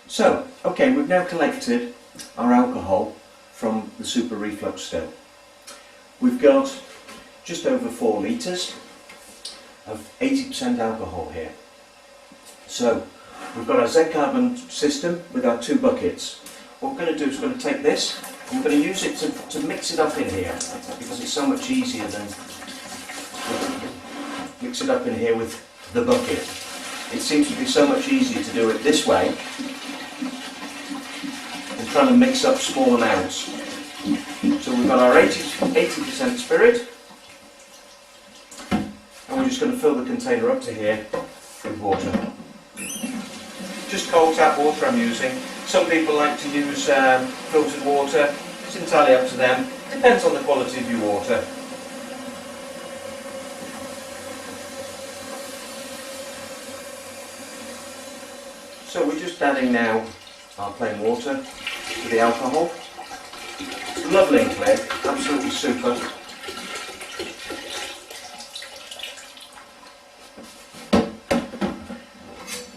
So, okay, we've now collected our alcohol from the super reflux still. We've got just over 4 litres of 80% alcohol here. So, we've got our Z-carbon system with our 2 buckets. What we're going to do is we're going to take this and we're going to use it to mix it up in here, because it's so much easier than mix it up in here with the bucket. It seems to be so much easier to do it this way than trying to mix up small amounts. So we've got our 80% spirit, and we're just going to fill the container up to here with water. Just cold tap water I'm using. Some people like to use filtered water. It's entirely up to them. Depends on the quality of your water. So we're just adding now our plain water to the alcohol. It's lovely and clear, absolutely super.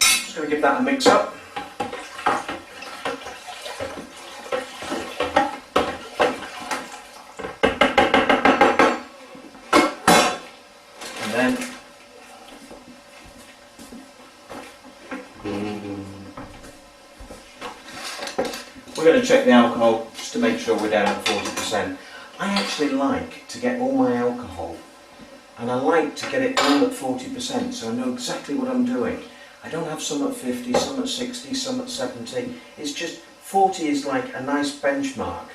Just going to give that a mix up. And then we're going to check the alcohol just to make sure we're down at 40%. I actually like to get all my alcohol, and I like to get it all at 40%, so I know exactly what I'm doing. I don't have some at 50, some at 60, some at 70. It's just 40 is like a nice benchmark.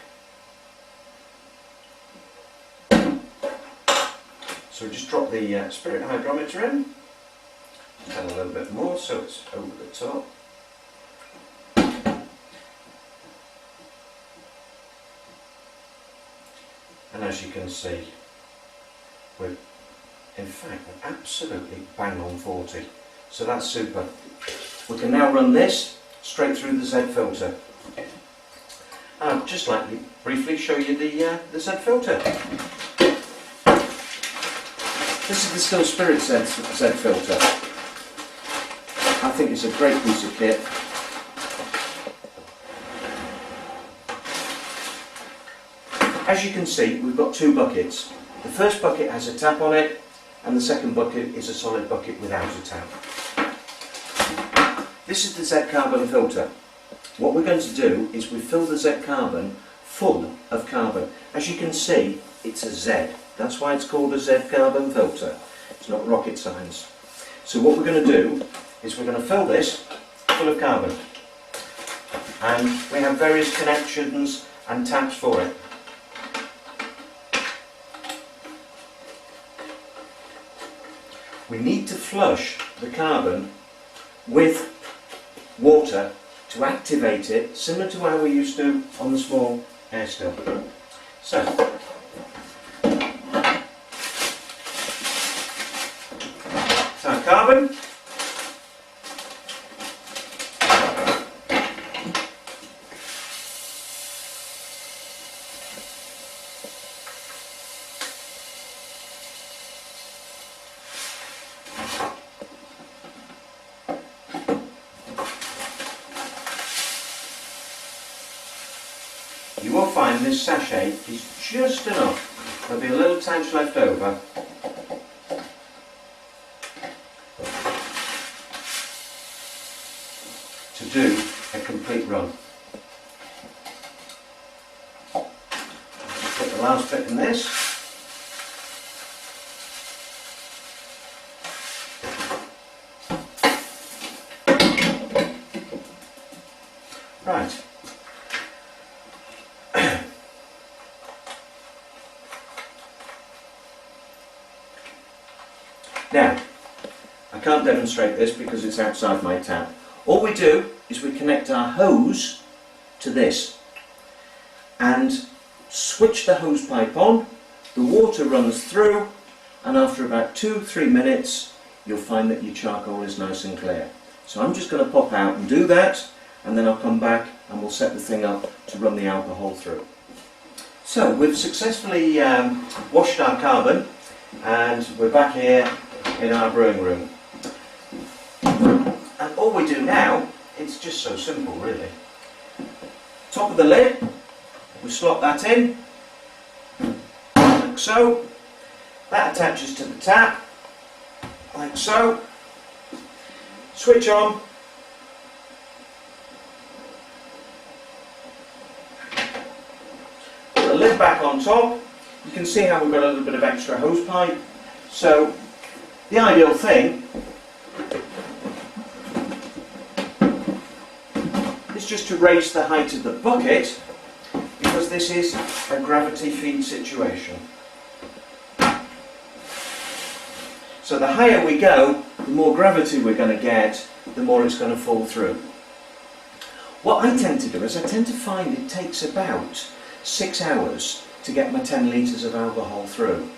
So just drop the spirit hydrometer in. Just add a little bit more so it's over the top. And as you can see, we're in fact absolutely bang on 40. So that's super. We can now run this straight through the Z filter. I'd just like to briefly show you the Z filter. This is the Still Spirit Z filter. I think it's a great piece of kit. As you can see, we've got 2 buckets. The first bucket has a tap on it, and the second bucket is a solid bucket without a tap. This is the Z-carbon filter. What we're going to do is we fill the Z-carbon full of carbon. As you can see, it's a Z. That's why it's called a Z-carbon filter. It's not rocket science. So what we're going to do is we're going to fill this full of carbon. And we have various connections and taps for it. We need to flush the carbon with water to activate it, similar to how we used to on the small air still. So, it's our carbon. You will find this sachet is just enough. There'll be a little touch left over. To do a complete run. Put the last bit in this. Right. Now, I can't demonstrate this because it's outside my tap. All we do is we connect our hose to this and switch the hose pipe on, the water runs through, and after about 2-3 minutes you'll find that your charcoal is nice and clear. So I'm just going to pop out and do that, and then I'll come back and we'll set the thing up to run the alcohol through. So we've successfully washed our carbon, and we're back here in our brewing room. And all we do now it's just so simple really. Top of the lid, we slot that in, like so. That attaches to the tap, like so. Switch on. Put the lid back on top. You can see how we've got a little bit of extra hose pipe. So the ideal thing is just to raise the height of the bucket, because this is a gravity feed situation. So the higher we go, the more gravity we're going to get, the more it's going to fall through. What I tend to do is I tend to find it takes about 6 hours to get my 10 litres of alcohol through.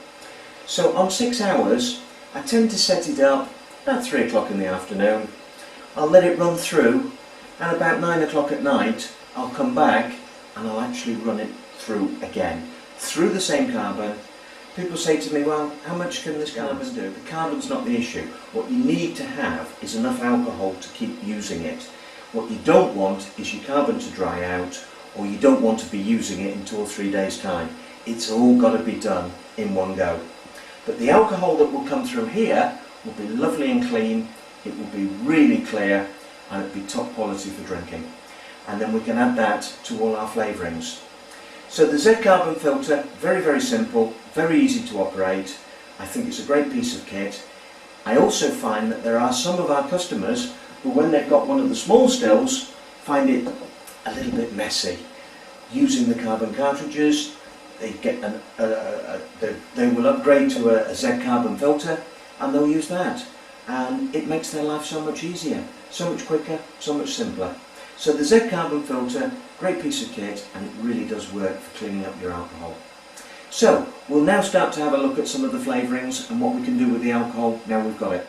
So on 6 hours, I tend to set it up about 3 o'clock in the afternoon. I'll let it run through, and about 9 o'clock at night, I'll come back and I'll actually run it through again, through the same carbon. People say to me, well, how much can this carbon do? The carbon's not the issue. What you need to have is enough alcohol to keep using it. What you don't want is your carbon to dry out, or you don't want to be using it in 2 or 3 days' time. It's all got to be done in one go. But the alcohol that will come through here will be lovely and clean, it will be really clear, and it'll be top quality for drinking. And then we can add that to all our flavourings. So the Z carbon filter, very, very simple, very easy to operate. I think it's a great piece of kit. I also find that there are some of our customers who, when they've got one of the small stills, find it a little bit messy. Using the carbon cartridges, they get they will upgrade to a Z carbon filter, and they'll use that. And it makes their life so much easier, so much quicker, so much simpler. So the Z carbon filter, great piece of kit, and it really does work for cleaning up your alcohol. So we'll now start to have a look at some of the flavourings and what we can do with the alcohol now we've got it.